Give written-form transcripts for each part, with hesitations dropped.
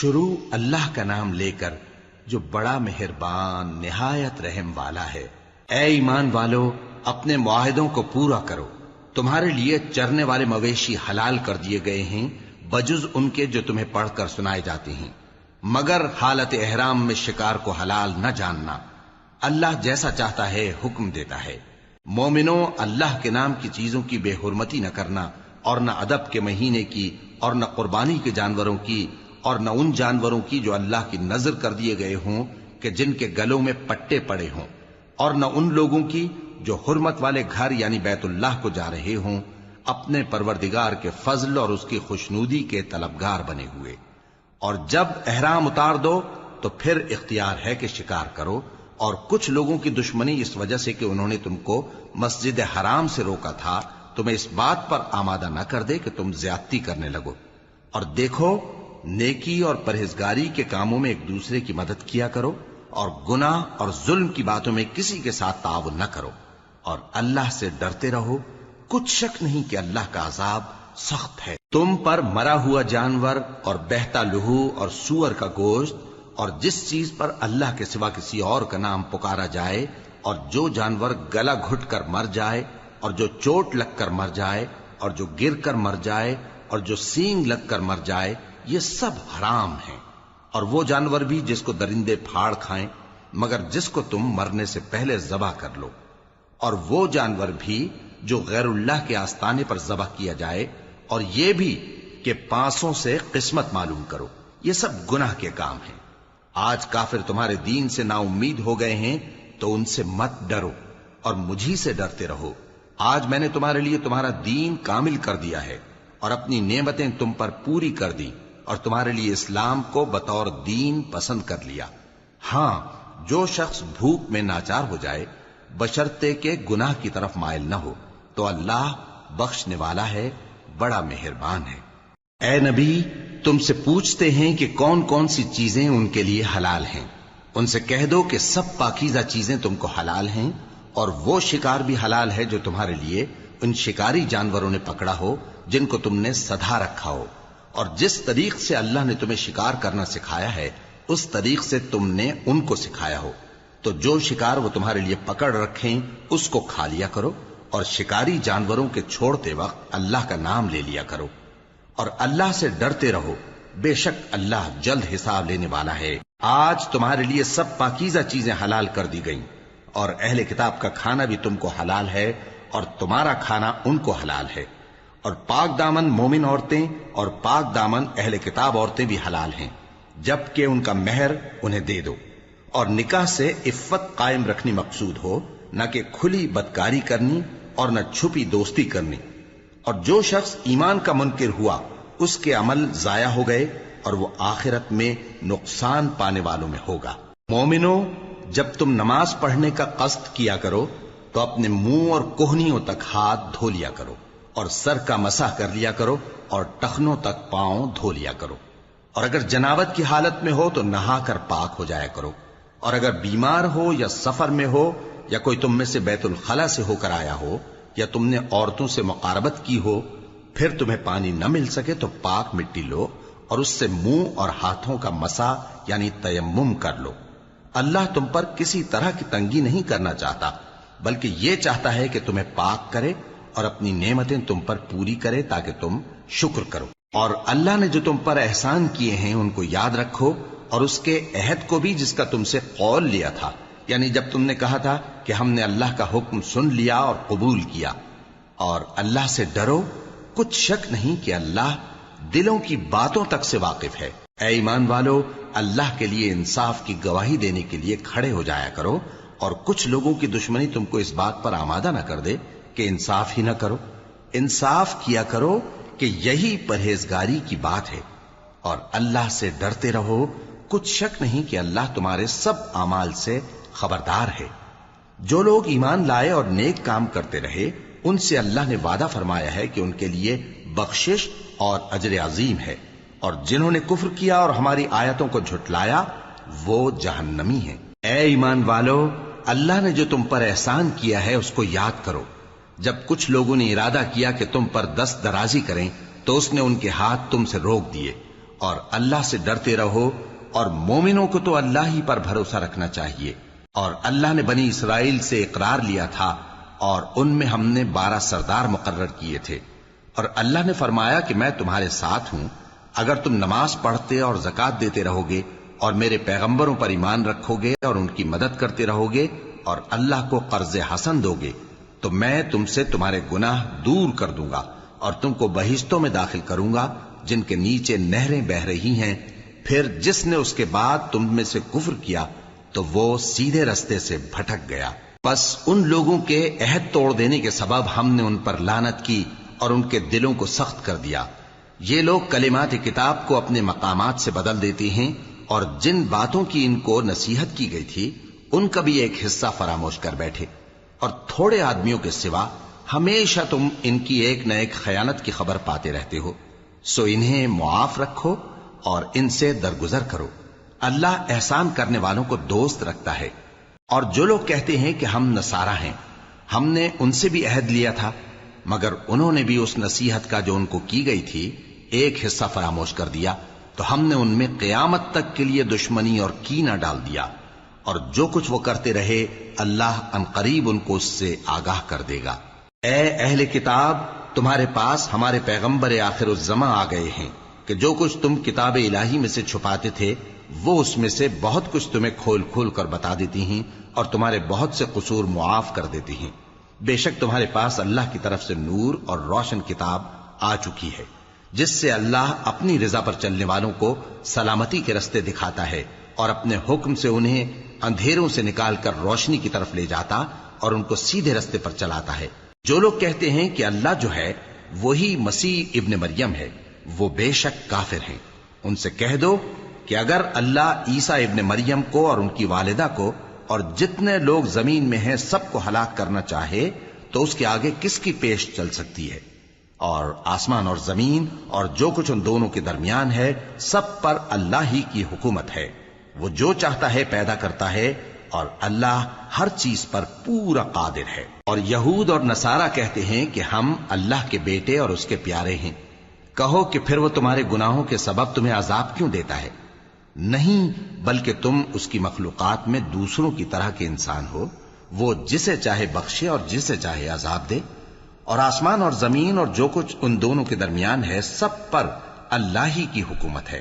شروع اللہ کا نام لے کر جو بڑا مہربان نہایت رحم والا ہے۔ اے ایمان والو، اپنے معاہدوں کو پورا کرو۔ تمہارے لیے چرنے والے مویشی حلال کر دیے گئے ہیں بجز ان کے جو تمہیں پڑھ کر سنائے جاتے ہیں، مگر حالت احرام میں شکار کو حلال نہ جاننا۔ اللہ جیسا چاہتا ہے حکم دیتا ہے۔ مومنوں، اللہ کے نام کی چیزوں کی بے حرمتی نہ کرنا، اور نہ ادب کے مہینے کی، اور نہ قربانی کے جانوروں کی، اور نہ ان جانوروں کی جو اللہ کی نذر کر دیے گئے ہوں کہ جن کے گلوں میں پٹے پڑے ہوں، اور نہ ان لوگوں کی جو حرمت والے گھر یعنی بیت اللہ کو جا رہے ہوں اپنے پروردگار کے فضل اور اس کی خوشنودی کے طلبگار بنے ہوئے۔ اور جب احرام اتار دو تو پھر اختیار ہے کہ شکار کرو، اور کچھ لوگوں کی دشمنی اس وجہ سے کہ انہوں نے تم کو مسجد حرام سے روکا تھا تمہیں اس بات پر آمادہ نہ کر دے کہ تم زیادتی کرنے لگو۔ اور دیکھو، نیکی اور پرہیزگاری کے کاموں میں ایک دوسرے کی مدد کیا کرو، اور گناہ اور ظلم کی باتوں میں کسی کے ساتھ تعاون نہ کرو، اور اللہ سے ڈرتے رہو۔ کچھ شک نہیں کہ اللہ کا عذاب سخت ہے۔ تم پر مرا ہوا جانور اور بہتا لہو اور سور کا گوشت اور جس چیز پر اللہ کے سوا کسی اور کا نام پکارا جائے، اور جو جانور گلا گھٹ کر مر جائے، اور جو چوٹ لگ کر مر جائے، اور جو گر کر مر جائے، اور جو سینگ لگ کر مر جائے، یہ سب حرام ہیں۔ اور وہ جانور بھی جس کو درندے پھاڑ کھائیں، مگر جس کو تم مرنے سے پہلے ذبح کر لو، اور وہ جانور بھی جو غیر اللہ کے آستانے پر ذبح کیا جائے، اور یہ بھی کہ پانسوں سے قسمت معلوم کرو۔ یہ سب گناہ کے کام ہیں۔ آج کافر تمہارے دین سے نا امید ہو گئے ہیں تو ان سے مت ڈرو اور مجھی سے ڈرتے رہو۔ آج میں نے تمہارے لیے تمہارا دین کامل کر دیا ہے اور اپنی نعمتیں تم پر پوری کر دی، اور تمہارے لیے اسلام کو بطور دین پسند کر لیا۔ ہاں، جو شخص بھوک میں ناچار ہو جائے بشرطے کہ گناہ کی طرف مائل نہ ہو تو اللہ بخشنے والا ہے، بڑا مہربان ہے۔ اے نبی، تم سے پوچھتے ہیں کہ کون کون سی چیزیں ان کے لیے حلال ہیں۔ ان سے کہہ دو کہ سب پاکیزہ چیزیں تم کو حلال ہیں، اور وہ شکار بھی حلال ہے جو تمہارے لیے ان شکاری جانوروں نے پکڑا ہو جن کو تم نے سدھا رکھا ہو، اور جس طریق سے اللہ نے تمہیں شکار کرنا سکھایا ہے اس طریق سے تم نے ان کو سکھایا ہو۔ تو جو شکار وہ تمہارے لیے پکڑ رکھیں اس کو کھا لیا کرو، اور شکاری جانوروں کے چھوڑتے وقت اللہ کا نام لے لیا کرو، اور اللہ سے ڈرتے رہو، بے شک اللہ جلد حساب لینے والا ہے۔ آج تمہارے لیے سب پاکیزہ چیزیں حلال کر دی گئیں، اور اہل کتاب کا کھانا بھی تم کو حلال ہے اور تمہارا کھانا ان کو حلال ہے، اور پاک دامن مومن عورتیں اور پاک دامن اہل کتاب عورتیں بھی حلال ہیں، جبکہ ان کا مہر انہیں دے دو۔ اور نکاح سے عفت قائم رکھنی مقصود ہو، نہ کہ کھلی بدکاری کرنی اور نہ چھپی دوستی کرنی۔ اور جو شخص ایمان کا منکر ہوا اس کے عمل ضائع ہو گئے اور وہ آخرت میں نقصان پانے والوں میں ہوگا۔ مومنوں، جب تم نماز پڑھنے کا قصد کیا کرو تو اپنے منہ اور کوہنیوں تک ہاتھ دھو لیا کرو، اور سر کا مسح کر لیا کرو، اور ٹخنوں تک پاؤں دھو لیا کرو، اور اگر جنابت کی حالت میں ہو تو نہا کر پاک ہو جایا کرو، اور اگر بیمار ہو یا سفر میں ہو یا کوئی تم میں سے بیت الخلا سے ہو کر آیا ہو یا تم نے عورتوں سے مقاربت کی ہو، پھر تمہیں پانی نہ مل سکے تو پاک مٹی لو اور اس سے منہ اور ہاتھوں کا مسح یعنی تیمم کر لو۔ اللہ تم پر کسی طرح کی تنگی نہیں کرنا چاہتا، بلکہ یہ چاہتا ہے کہ تمہیں پاک کرے اور اپنی نعمتیں تم پر پوری کرے تاکہ تم شکر کرو۔ اور اللہ نے جو تم پر احسان کیے ہیں ان کو یاد رکھو، اور اس کے عہد کو بھی جس کا تم سے قول لیا تھا، یعنی جب تم نے کہا تھا کہ ہم نے اللہ کا حکم سن لیا اور قبول کیا۔ اور اللہ سے ڈرو، کچھ شک نہیں کہ اللہ دلوں کی باتوں تک سے واقف ہے۔ اے ایمان والو، اللہ کے لیے انصاف کی گواہی دینے کے لیے کھڑے ہو جایا کرو، اور کچھ لوگوں کی دشمنی تم کو اس بات پر آمادہ نہ کر دے کہ انصاف ہی نہ کرو۔ انصاف کیا کرو کہ یہی پرہیزگاری کی بات ہے، اور اللہ سے ڈرتے رہو، کچھ شک نہیں کہ اللہ تمہارے سب اعمال سے خبردار ہے۔ جو لوگ ایمان لائے اور نیک کام کرتے رہے ان سے اللہ نے وعدہ فرمایا ہے کہ ان کے لیے بخشش اور اجر عظیم ہے، اور جنہوں نے کفر کیا اور ہماری آیتوں کو جھٹلایا وہ جہنمی ہیں۔ اے ایمان والو، اللہ نے جو تم پر احسان کیا ہے اس کو یاد کرو۔ جب کچھ لوگوں نے ارادہ کیا کہ تم پر دست درازی کریں تو اس نے ان کے ہاتھ تم سے روک دیے، اور اللہ سے ڈرتے رہو، اور مومنوں کو تو اللہ ہی پر بھروسہ رکھنا چاہیے۔ اور اللہ نے بنی اسرائیل سے اقرار لیا تھا، اور ان میں ہم نے 12 سردار مقرر کیے تھے، اور اللہ نے فرمایا کہ میں تمہارے ساتھ ہوں اگر تم نماز پڑھتے اور زکوٰۃ دیتے رہو گے اور میرے پیغمبروں پر ایمان رکھو گے اور ان کی مدد کرتے رہو گے اور اللہ کو قرض حسن دو گے، تو میں تم سے تمہارے گناہ دور کر دوں گا اور تم کو بہشتوں میں داخل کروں گا جن کے نیچے نہریں بہہ رہی ہیں۔ پھر جس نے اس کے بعد تم میں سے کفر کیا تو وہ سیدھے رستے سے بھٹک گیا۔ بس ان لوگوں کے عہد توڑ دینے کے سبب ہم نے ان پر لعنت کی اور ان کے دلوں کو سخت کر دیا۔ یہ لوگ کلمات کتاب کو اپنے مقامات سے بدل دیتے ہیں، اور جن باتوں کی ان کو نصیحت کی گئی تھی ان کا بھی ایک حصہ فراموش کر بیٹھے، اور تھوڑے آدمیوں کے سوا ہمیشہ تم ان کی ایک نہ ایک خیانت کی خبر پاتے رہتے ہو، سو انہیں معاف رکھو اور ان سے درگزر کرو۔ اللہ احسان کرنے والوں کو دوست رکھتا ہے۔ اور جو لوگ کہتے ہیں کہ ہم نصارہ ہیں، ہم نے ان سے بھی عہد لیا تھا، مگر انہوں نے بھی اس نصیحت کا جو ان کو کی گئی تھی ایک حصہ فراموش کر دیا، تو ہم نے ان میں قیامت تک کے لیے دشمنی اور کینہ ڈال دیا، اور جو کچھ وہ کرتے رہے اللہ عنقریب ان کو اس سے آگاہ کر دے گا۔ اے اہل کتاب، تمہارے پاس ہمارے پیغمبر آخر الزماں آ گئے ہیں کہ جو کچھ تم کتاب الہی میں سے چھپاتے تھے وہ اس میں سے بہت کچھ تمہیں کھول کھول کر بتا دیتی ہیں اور تمہارے بہت سے قصور معاف کر دیتی ہیں۔ بے شک تمہارے پاس اللہ کی طرف سے نور اور روشن کتاب آ چکی ہے، جس سے اللہ اپنی رضا پر چلنے والوں کو سلامتی کے رستے دکھاتا ہے اور اپنے حکم سے انہیں اندھیروں سے نکال کر روشنی کی طرف لے جاتا اور ان کو سیدھے رستے پر چلاتا ہے۔ جو لوگ کہتے ہیں کہ اللہ جو ہے وہی مسیح ابن مریم ہے، وہ بے شک کافر ہیں۔ ان سے کہہ دو کہ اگر اللہ عیسیٰ ابن مریم کو اور ان کی والدہ کو اور جتنے لوگ زمین میں ہیں سب کو ہلاک کرنا چاہے تو اس کے آگے کس کی پیش چل سکتی ہے؟ اور آسمان اور زمین اور جو کچھ ان دونوں کے درمیان ہے سب پر اللہ ہی کی حکومت ہے۔ وہ جو چاہتا ہے پیدا کرتا ہے، اور اللہ ہر چیز پر پورا قادر ہے۔ اور یہود اور نصارہ کہتے ہیں کہ ہم اللہ کے بیٹے اور اس کے پیارے ہیں۔ کہو کہ پھر وہ تمہارے گناہوں کے سبب تمہیں عذاب کیوں دیتا ہے؟ نہیں، بلکہ تم اس کی مخلوقات میں دوسروں کی طرح کے انسان ہو، وہ جسے چاہے بخشے اور جسے چاہے عذاب دے۔ اور آسمان اور زمین اور جو کچھ ان دونوں کے درمیان ہے سب پر اللہ ہی کی حکومت ہے،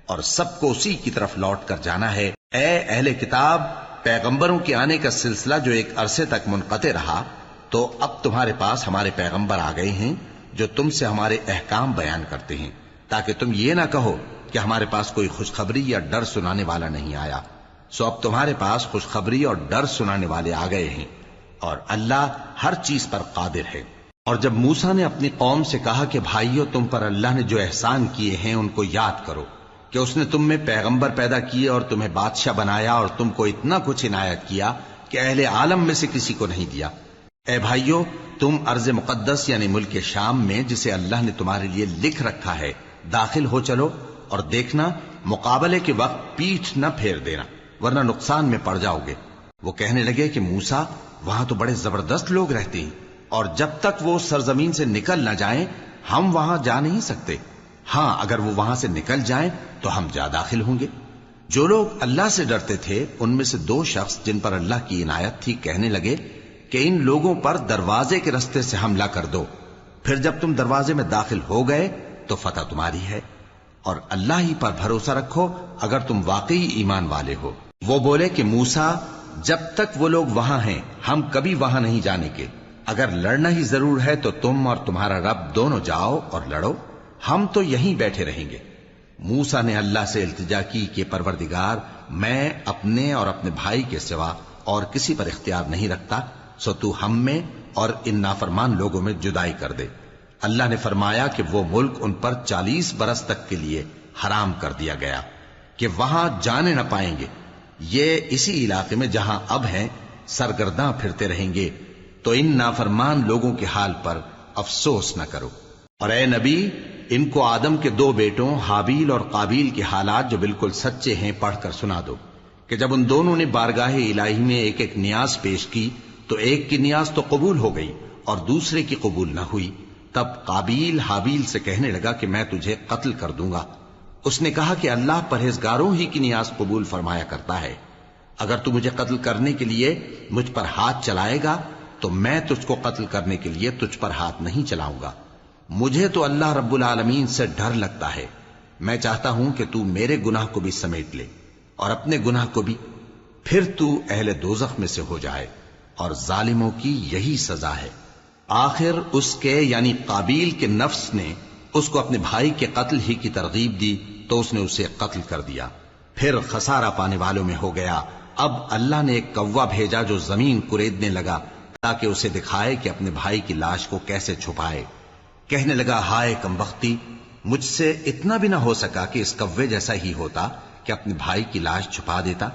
اور سب کو اسی کی طرف لوٹ کر جانا ہے۔ اے اہل کتاب، پیغمبروں کے آنے کا سلسلہ جو ایک عرصے تک منقطع رہا، تو اب تمہارے پاس ہمارے پیغمبر آ گئے ہیں جو تم سے ہمارے احکام بیان کرتے ہیں، تاکہ تم یہ نہ کہو کہ ہمارے پاس کوئی خوشخبری یا ڈر سنانے والا نہیں آیا۔ سو اب تمہارے پاس خوشخبری اور ڈر سنانے والے آ گئے ہیں، اور اللہ ہر چیز پر قادر ہے۔ اور جب موسیٰ نے اپنی قوم سے کہا کہ بھائیو، تم پر اللہ نے جو احسان کیے ہیں ان کو یاد کرو، کہ اس نے تم میں پیغمبر پیدا کیے اور تمہیں بادشاہ بنایا اور تم کو اتنا کچھ عنایت کیا کہ اہل عالم میں سے کسی کو نہیں دیا۔ اے بھائیو، تم ارض مقدس یعنی ملک شام میں جسے اللہ نے تمہارے لیے لکھ رکھا ہے داخل ہو چلو، اور دیکھنا مقابلے کے وقت پیٹھ نہ پھیر دینا، ورنہ نقصان میں پڑ جاؤ گے۔ وہ کہنے لگے کہ موسیٰ، وہاں تو بڑے زبردست لوگ رہتے ہیں، اور جب تک وہ سرزمین سے نکل نہ جائیں ہم وہاں جا نہیں سکتے۔ ہاں، اگر وہ وہاں سے نکل جائیں تو ہم جا داخل ہوں گے۔ جو لوگ اللہ سے ڈرتے تھے ان میں سے 2 شخص جن پر اللہ کی عنایت تھی کہنے لگے کہ ان لوگوں پر دروازے کے رستے سے حملہ کر دو، پھر جب تم دروازے میں داخل ہو گئے تو فتح تمہاری ہے، اور اللہ ہی پر بھروسہ رکھو اگر تم واقعی ایمان والے ہو۔ وہ بولے کہ موسیٰ، جب تک وہ لوگ وہاں ہیں ہم کبھی وہاں نہیں جانے کے، اگر لڑنا ہی ضرور ہے تو تم اور تمہارا رب دونوں جاؤ اور لڑو، ہم تو یہیں بیٹھے رہیں گے۔ موسیٰ نے اللہ سے التجا کی کہ پروردگار، میں اپنے اور اپنے بھائی کے سوا اور کسی پر اختیار نہیں رکھتا، سو تو ہم میں اور ان نافرمان لوگوں میں جدائی کر دے۔ اللہ نے فرمایا کہ وہ ملک ان پر 40 برس تک کے لیے حرام کر دیا گیا کہ وہاں جانے نہ پائیں گے۔ یہ اسی علاقے میں جہاں اب ہیں سرگرداں پھرتے رہیں گے، تو ان نافرمان لوگوں کے حال پر افسوس نہ کرو۔ اور اے نبی، ان کو آدم کے 2 بیٹوں حابیل اور قابیل کے حالات جو بالکل سچے ہیں پڑھ کر سنا دو، کہ جب ان دونوں نے بارگاہ الہی میں ایک ایک نیاز پیش کی تو ایک کی نیاز تو قبول ہو گئی اور دوسرے کی قبول نہ ہوئی۔ تب قابیل حابیل سے کہنے لگا کہ میں تجھے قتل کر دوں گا، اس نے کہا کہ اللہ پرہیزگاروں ہی کی نیاز قبول فرمایا کرتا ہے. اگر تو مجھے قتل کرنے کے لیے مجھ پر ہاتھ چلائے گا تو میں تجھ کو قتل کرنے کے لیے تجھ پر ہاتھ نہیں چلاؤں گا. مجھے تو اللہ رب العالمین سے ڈر لگتا ہے. میں چاہتا ہوں کہ تو میرے گناہ کو بھی سمیٹ لے اور اپنے گناہ کو بھی، پھر تو اہل دوزخ میں سے ہو جائے، اور ظالموں کی یہی سزا ہے. آخر اس کے یعنی قابیل کے نفس نے اس کو اپنے بھائی کے قتل ہی کی ترغیب دی تو اس نے اسے قتل کر دیا. پھر خسارہ پانے والوں میں ہو گیا. اب اللہ نے ایک کوا بھیجا جو زمین کریدنے لگا تاکہ اسے دکھائے کہ اپنے بھائی کی لاش کو کیسے چھپائے. کہنے لگا ہائے کمبختی، مجھ سے اتنا بھی نہ ہو سکا کہ اس کوے جیسا ہی ہوتا کہ اپنے بھائی کی لاش چھپا دیتا.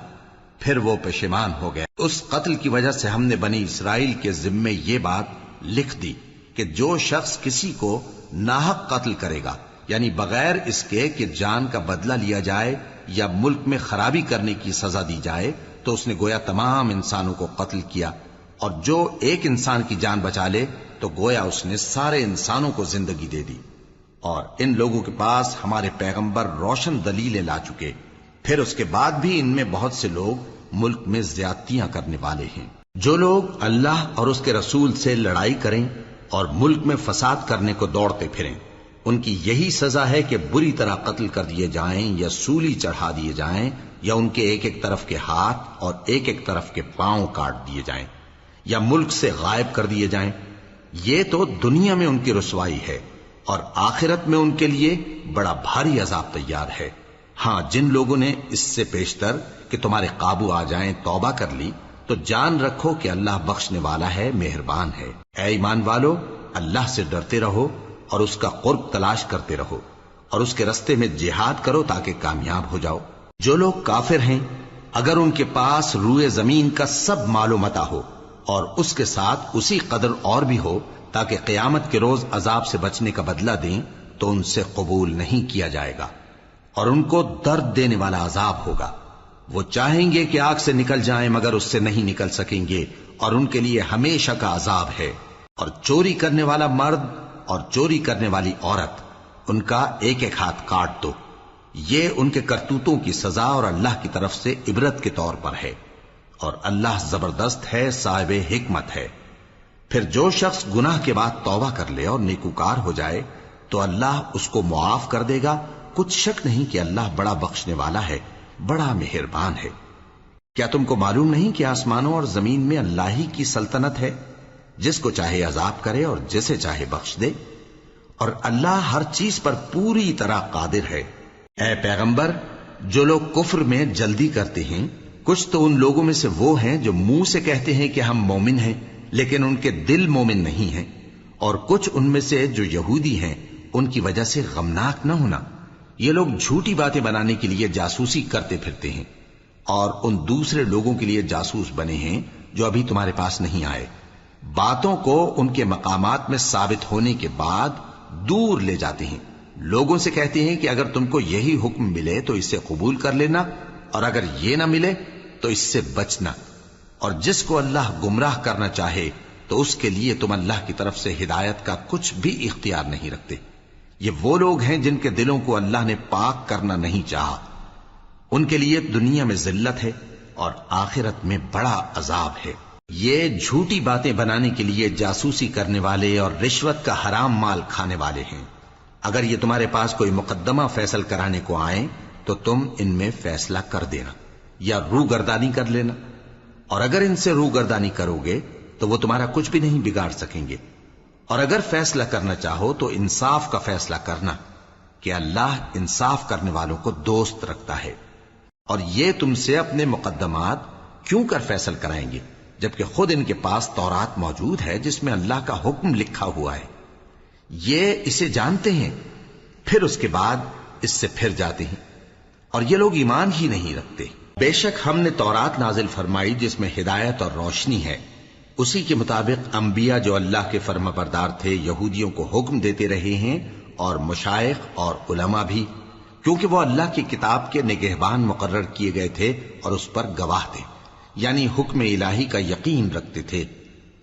پھر وہ پشیمان ہو گیا. اس قتل کی وجہ سے ہم نے بنی اسرائیل کے ذمے یہ بات لکھ دی کہ جو شخص کسی کو ناحق قتل کرے گا، یعنی بغیر اس کے کہ جان کا بدلہ لیا جائے یا ملک میں خرابی کرنے کی سزا دی جائے، تو اس نے گویا تمام انسانوں کو قتل کیا. اور جو ایک انسان کی جان بچا لے تو گویا اس نے سارے انسانوں کو زندگی دے دی. اور ان لوگوں کے پاس ہمارے پیغمبر روشن دلیلیں لا چکے، پھر اس کے بعد بھی ان میں بہت سے لوگ ملک میں زیادتیاں کرنے والے ہیں. جو لوگ اللہ اور اس کے رسول سے لڑائی کریں اور ملک میں فساد کرنے کو دوڑتے پھریں، ان کی یہی سزا ہے کہ بری طرح قتل کر دیے جائیں یا سولی چڑھا دیے جائیں یا ان کے ایک ایک طرف کے ہاتھ اور ایک ایک طرف کے پاؤں کاٹ دیے جائیں یا ملک سے غائب کر دیے جائیں. یہ تو دنیا میں ان کی رسوائی ہے اور آخرت میں ان کے لیے بڑا بھاری عذاب تیار ہے. ہاں، جن لوگوں نے اس سے پیشتر کہ تمہارے قابو آ جائیں توبہ کر لی تو جان رکھو کہ اللہ بخشنے والا ہے، مہربان ہے. اے ایمان والو، اللہ سے ڈرتے رہو اور اس کا قرب تلاش کرتے رہو اور اس کے رستے میں جہاد کرو تاکہ کامیاب ہو جاؤ. جو لوگ کافر ہیں، اگر ان کے پاس روئے زمین کا سب مال و متاع ہو اور اس کے ساتھ اسی قدر اور بھی ہو تاکہ قیامت کے روز عذاب سے بچنے کا بدلہ دیں، تو ان سے قبول نہیں کیا جائے گا اور ان کو درد دینے والا عذاب ہوگا. وہ چاہیں گے کہ آگ سے نکل جائیں مگر اس سے نہیں نکل سکیں گے اور ان کے لیے ہمیشہ کا عذاب ہے. اور چوری کرنے والا مرد اور چوری کرنے والی عورت، ان کا ایک ایک ہاتھ کاٹ دو. یہ ان کے کرتوتوں کی سزا اور اللہ کی طرف سے عبرت کے طور پر ہے، اور اللہ زبردست ہے، صاحب حکمت ہے. پھر جو شخص گناہ کے بعد توبہ کر لے اور نیکوکار ہو جائے تو اللہ اس کو معاف کر دے گا. کچھ شک نہیں کہ اللہ بڑا بخشنے والا ہے، بڑا مہربان ہے. کیا تم کو معلوم نہیں کہ آسمانوں اور زمین میں اللہ ہی کی سلطنت ہے، جس کو چاہے عذاب کرے اور جسے چاہے بخش دے، اور اللہ ہر چیز پر پوری طرح قادر ہے. اے پیغمبر، جو لوگ کفر میں جلدی کرتے ہیں، کچھ تو ان لوگوں میں سے وہ ہیں جو منہ سے کہتے ہیں کہ ہم مومن ہیں لیکن ان کے دل مومن نہیں ہیں، اور کچھ ان میں سے جو یہودی ہیں، ان کی وجہ سے غمناک نہ ہونا. یہ لوگ جھوٹی باتیں بنانے کے لیے جاسوسی کرتے پھرتے ہیں اور ان دوسرے لوگوں کے لیے جاسوس بنے ہیں جو ابھی تمہارے پاس نہیں آئے. باتوں کو ان کے مقامات میں ثابت ہونے کے بعد دور لے جاتے ہیں. لوگوں سے کہتے ہیں کہ اگر تم کو یہی حکم ملے تو اسے قبول کر لینا، اور اگر یہ نہ ملے تو اس سے بچنا. اور جس کو اللہ گمراہ کرنا چاہے تو اس کے لیے تم اللہ کی طرف سے ہدایت کا کچھ بھی اختیار نہیں رکھتے. یہ وہ لوگ ہیں جن کے دلوں کو اللہ نے پاک کرنا نہیں چاہا. ان کے لیے دنیا میں ذلت ہے اور آخرت میں بڑا عذاب ہے. یہ جھوٹی باتیں بنانے کے لیے جاسوسی کرنے والے اور رشوت کا حرام مال کھانے والے ہیں. اگر یہ تمہارے پاس کوئی مقدمہ فیصل کرانے کو آئیں تو تم ان میں فیصلہ کر دینا یا روگردانی کر لینا، اور اگر ان سے روگردانی کرو گے تو وہ تمہارا کچھ بھی نہیں بگاڑ سکیں گے. اور اگر فیصلہ کرنا چاہو تو انصاف کا فیصلہ کرنا کہ اللہ انصاف کرنے والوں کو دوست رکھتا ہے. اور یہ تم سے اپنے مقدمات کیوں کر فیصل کرائیں گے جبکہ خود ان کے پاس تورات موجود ہے جس میں اللہ کا حکم لکھا ہوا ہے. یہ اسے جانتے ہیں، پھر اس کے بعد اس سے پھر جاتے ہیں، اور یہ لوگ ایمان ہی نہیں رکھتے. بے شک ہم نے تورات نازل فرمائی جس میں ہدایت اور روشنی ہے. اسی کے مطابق انبیاء جو اللہ کے فرما بردار تھے یہودیوں کو حکم دیتے رہے ہیں، اور مشائخ اور علماء بھی، کیونکہ وہ اللہ کی کتاب کے نگہبان مقرر کیے گئے تھے اور اس پر گواہ تھے، یعنی حکم الہی کا یقین رکھتے تھے.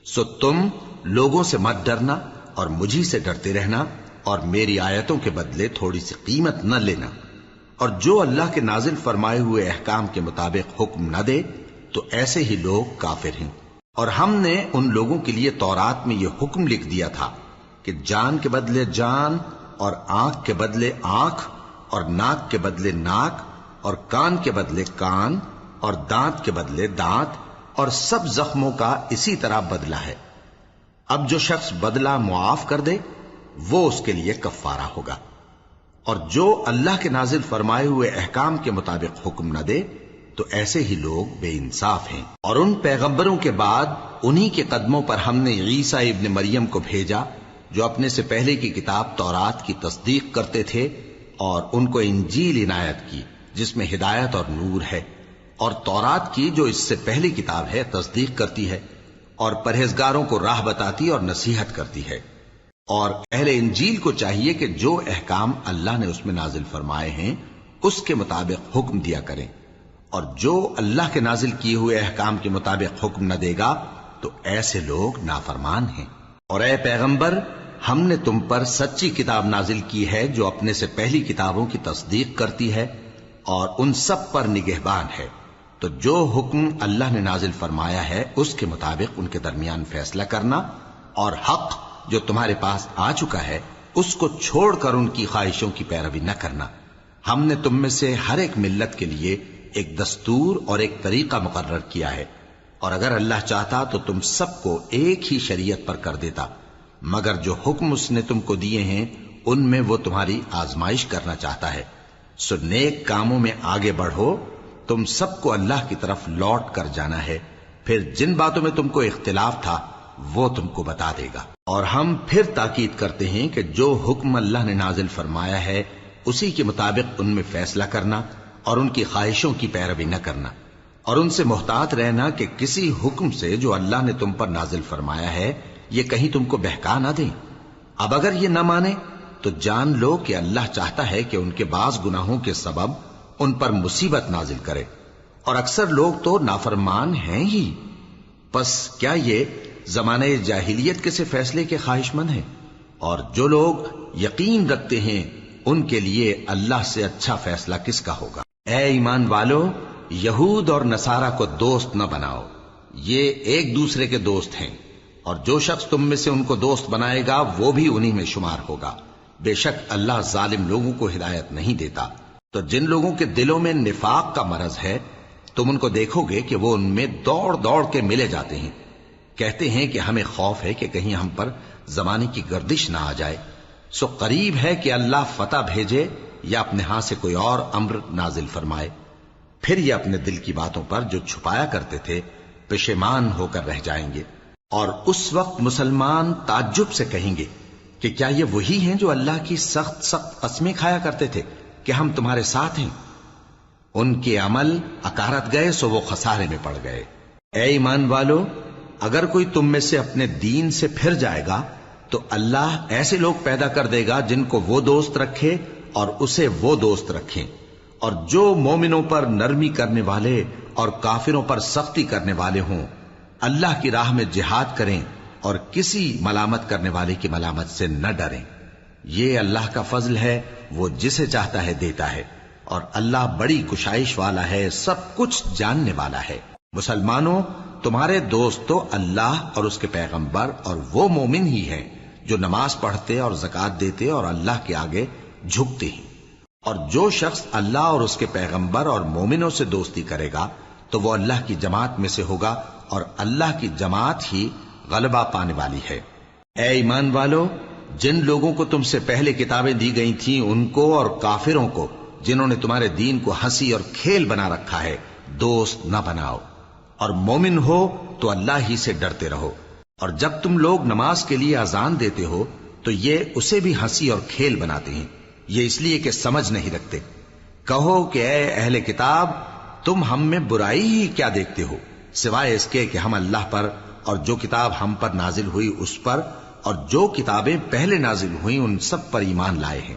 سو تم لوگوں سے مت ڈرنا اور مجھی سے ڈرتے رہنا، اور میری آیتوں کے بدلے تھوڑی سی قیمت نہ لینا. اور جو اللہ کے نازل فرمائے ہوئے احکام کے مطابق حکم نہ دے تو ایسے ہی لوگ کافر ہیں۔ اور ہم نے ان لوگوں کے لیے تورات میں یہ حکم لکھ دیا تھا کہ جان کے بدلے جان، اور آنکھ کے بدلے آنکھ، اور ناک کے بدلے ناک، اور کان کے بدلے کان، اور دانت کے بدلے دانت، اور سب زخموں کا اسی طرح بدلہ ہے۔ اب جو شخص بدلہ معاف کر دے وہ اس کے لیے کفارہ ہوگا، اور جو اللہ کے نازل فرمائے ہوئے احکام کے مطابق حکم نہ دے تو ایسے ہی لوگ بے انصاف ہیں۔ اور ان پیغمبروں کے بعد انہی کے قدموں پر ہم نے عیسیٰ ابن مریم کو بھیجا جو اپنے سے پہلے کی کتاب تورات کی تصدیق کرتے تھے، اور ان کو انجیل عنایت کی جس میں ہدایت اور نور ہے، اور تورات کی جو اس سے پہلی کتاب ہے تصدیق کرتی ہے، اور پرہیزگاروں کو راہ بتاتی اور نصیحت کرتی ہے۔ اور اہل انجیل کو چاہیے کہ جو احکام اللہ نے اس میں نازل فرمائے ہیں اس کے مطابق حکم دیا کریں، اور جو اللہ کے نازل کیے ہوئے احکام کے مطابق حکم نہ دے گا تو ایسے لوگ نافرمان ہیں۔ اور اے پیغمبر، ہم نے تم پر سچی کتاب نازل کی ہے جو اپنے سے پہلی کتابوں کی تصدیق کرتی ہے اور ان سب پر نگہبان ہے، تو جو حکم اللہ نے نازل فرمایا ہے اس کے مطابق ان کے درمیان فیصلہ کرنا، اور حق جو تمہارے پاس آ چکا ہے اس کو چھوڑ کر ان کی خواہشوں کی پیروی نہ کرنا۔ ہم نے تم میں سے ہر ایک ملت کے لیے ایک دستور اور ایک طریقہ مقرر کیا ہے، اور اگر اللہ چاہتا تو تم سب کو ایک ہی شریعت پر کر دیتا، مگر جو حکم اس نے تم کو دیے ہیں ان میں وہ تمہاری آزمائش کرنا چاہتا ہے۔ سو نیک کاموں میں آگے بڑھو، تم سب کو اللہ کی طرف لوٹ کر جانا ہے، پھر جن باتوں میں تم کو اختلاف تھا وہ تم کو بتا دے گا۔ اور ہم پھر تاکید کرتے ہیں کہ جو حکم اللہ نے نازل فرمایا ہے اسی کے مطابق ان میں فیصلہ کرنا، اور ان کی خواہشوں کی پیروی نہ کرنا، اور ان سے محتاط رہنا کہ کسی حکم سے جو اللہ نے تم پر نازل فرمایا ہے یہ کہیں تم کو بہکا نہ دیں۔ اب اگر یہ نہ مانے تو جان لو کہ اللہ چاہتا ہے کہ ان کے بعض گناہوں کے سبب ان پر مصیبت نازل کرے، اور اکثر لوگ تو نافرمان ہیں ہی۔ پس کیا یہ زمانہ جاہلیت کے سے فیصلے کے خواہش مند ہیں؟ اور جو لوگ یقین رکھتے ہیں ان کے لیے اللہ سے اچھا فیصلہ کس کا ہوگا؟ اے ایمان والو، یہود اور نصارہ کو دوست نہ بناؤ، یہ ایک دوسرے کے دوست ہیں، اور جو شخص تم میں سے ان کو دوست بنائے گا وہ بھی انہی میں شمار ہوگا۔ بے شک اللہ ظالم لوگوں کو ہدایت نہیں دیتا۔ تو جن لوگوں کے دلوں میں نفاق کا مرض ہے تم ان کو دیکھو گے کہ وہ ان میں دوڑ دوڑ کے ملے جاتے ہیں، کہتے ہیں کہ ہمیں خوف ہے کہ کہیں ہم پر زمانے کی گردش نہ آ جائے۔ سو قریب ہے کہ اللہ فتح بھیجے یا اپنے ہاں سے کوئی اور امر نازل فرمائے، پھر یہ اپنے دل کی باتوں پر جو چھپایا کرتے تھے پشیمان ہو کر رہ جائیں گے۔ اور اس وقت مسلمان تعجب سے کہیں گے کہ کیا یہ وہی ہیں جو اللہ کی سخت سخت قسمیں کھایا کرتے تھے کہ ہم تمہارے ساتھ ہیں؟ ان کے عمل اکارت گئے سو وہ خسارے میں پڑ گئے۔ اے ایمان والو، اگر کوئی تم میں سے اپنے دین سے پھر جائے گا تو اللہ ایسے لوگ پیدا کر دے گا جن کو وہ دوست رکھے اور اسے وہ دوست رکھیں، اور جو مومنوں پر نرمی کرنے والے اور کافروں پر سختی کرنے والے ہوں، اللہ کی راہ میں جہاد کریں اور کسی ملامت کرنے والے کی ملامت سے نہ ڈریں۔ یہ اللہ کا فضل ہے، وہ جسے چاہتا ہے دیتا ہے، اور اللہ بڑی کشائش والا ہے، سب کچھ جاننے والا ہے۔ مسلمانوں، تمہارے دوست تو اللہ اور اس کے پیغمبر اور وہ مومن ہی ہیں جو نماز پڑھتے اور زکوٰۃ دیتے اور اللہ کے آگے جھکتے ہیں۔ اور جو شخص اللہ اور اس کے پیغمبر اور مومنوں سے دوستی کرے گا تو وہ اللہ کی جماعت میں سے ہوگا، اور اللہ کی جماعت ہی غلبہ پانے والی ہے۔ اے ایمان والو، جن لوگوں کو تم سے پہلے کتابیں دی گئی تھیں ان کو اور کافروں کو جنہوں نے تمہارے دین کو ہنسی اور کھیل بنا رکھا ہے دوست نہ بناؤ، اور مومن ہو تو اللہ ہی سے ڈرتے رہو۔ اور جب تم لوگ نماز کے لیے اذان دیتے ہو تو یہ اسے بھی ہنسی اور کھیل بناتے ہیں، یہ اس لیے کہ سمجھ نہیں رکھتے۔ کہو کہ اے اہل کتاب، تم ہم میں برائی ہی کیا دیکھتے ہو، سوائے اس کے کہ ہم اللہ پر اور جو کتاب ہم پر نازل ہوئی اس پر اور جو کتابیں پہلے نازل ہوئیں ان سب پر ایمان لائے ہیں،